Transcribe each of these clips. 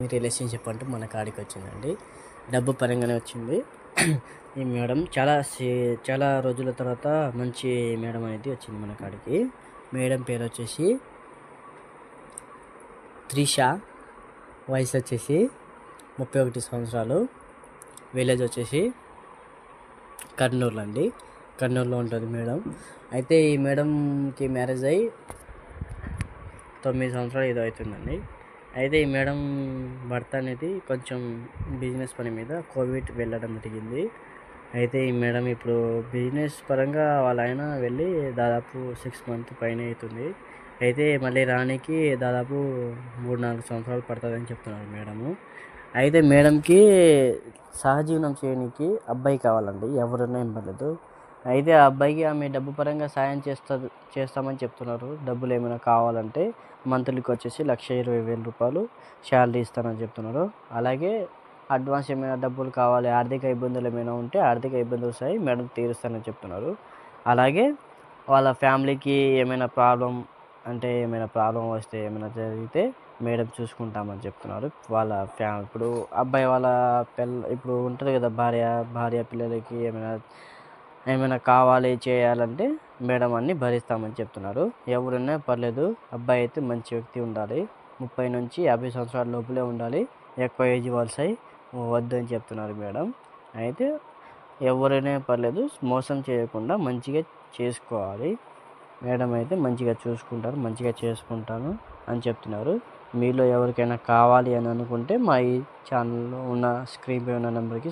మీ relationship అంటూ మన కాడికి వచ్చిందండి. డబ్బు పరంగానే వచ్చింది. ఈ మేడం చాలా రోజుల తర్వాత మంచి మేడం అనేది వచ్చింది మన కాడికి. మేడం పేరు వచ్చేసి త్రిష. వయసు వచ్చేసి 31 సంవత్సరాలు. విలేజ్ వచ్చేసి కర్నూలు అండి. కర్నూలులో ఉంటుంది మేడం. అయితే ఈ మేడంకి మ్యారేజ్ అయ్యి 9 సంవత్సరాలు ఏదో అవుతుందండి. అయితే ఈ మేడం భర్త అనేది కొంచెం బిజినెస్ పని మీద కోవిడ్ వెళ్ళడం జరిగింది. అయితే ఈ మేడం ఇప్పుడు బిజినెస్ పరంగా వాళ్ళ ఆయన వెళ్ళి దాదాపు 6 మంత్స్ పైన అవుతుంది. అయితే మళ్ళీ రానికి దాదాపు 3-4 సంవత్సరాలు పడుతుందని చెప్తున్నారు మేడము. అయితే మేడంకి సహజీవనం చేయడానికి అబ్బాయి కావాలండి, ఎవరైనా ఏం పర్లేదు. అయితే ఆ అబ్బాయికి ఆమె డబ్బు పరంగా సాయం చేస్తామని చెప్తున్నారు. డబ్బులు ఏమైనా కావాలంటే మంత్లీకి వచ్చేసి 1,20,000 శాలరీ ఇస్తానని చెప్తున్నారు. అలాగే అడ్వాన్స్ ఏమైనా డబ్బులు కావాలి, ఆర్థిక ఇబ్బందులు ఏమైనా ఉంటే ఆర్థిక ఇబ్బందులు వస్తాయి మేడం తీరుస్తానని చెప్తున్నారు. అలాగే వాళ్ళ ఫ్యామిలీకి ఏమైనా ప్రాబ్లం వస్తే ఏమైనా జరిగితే మేడం చూసుకుంటామని చెప్తున్నారు. వాళ్ళ ఇప్పుడు అబ్బాయి వాళ్ళ ఇప్పుడు ఉంటుంది కదా, భార్య పిల్లలకి ఏమైనా కావాలి చేయాలంటే మేడం అన్నీ భరిస్తామని చెప్తున్నారు. ఎవరైనా పర్లేదు, అబ్బాయి అయితే మంచి వ్యక్తి ఉండాలి, 30 నుంచి 50 సంవత్సరాల లోపలే ఉండాలి, ఎక్కువ ఏజ్ వాళ్ళై వద్దని చెప్తున్నారు మేడం. అయితే ఎవరైనా పర్లేదు, మోసం చేయకుండా మంచిగా చేసుకోవాలి. మేడం అయితే మంచిగా చూసుకుంటారు, మంచిగా చేసుకుంటాను అని చెప్తున్నారు. మీలో ఎవరికైనా కావాలి అని అనుకుంటే మా ఈ ఛానల్లో ఉన్న స్క్రీన్పై ఉన్న నెంబర్కి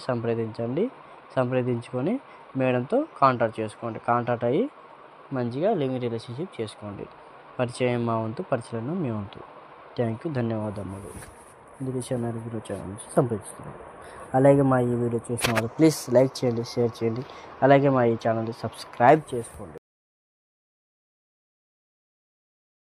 సంప్రదించుకొని మేడంతో కాంటాక్ట్ అయ్యి మంచిగా లివింగ్ రిలేషన్షిప్ చేసుకోండి. పరిచయం మా వంతు, పరిచయం మీ వంతు. థ్యాంక్ యూ, ధన్యవాదములు. ఇందుకు ఛానల్ గురించి సంప్రదిస్తున్నారు. అలాగే మా ఈ వీడియో చూసిన వాళ్ళు ప్లీజ్ లైక్ చేయండి, షేర్ చేయండి. అలాగే మా ఈ ఛానల్ని సబ్స్క్రైబ్ చేసుకోండి.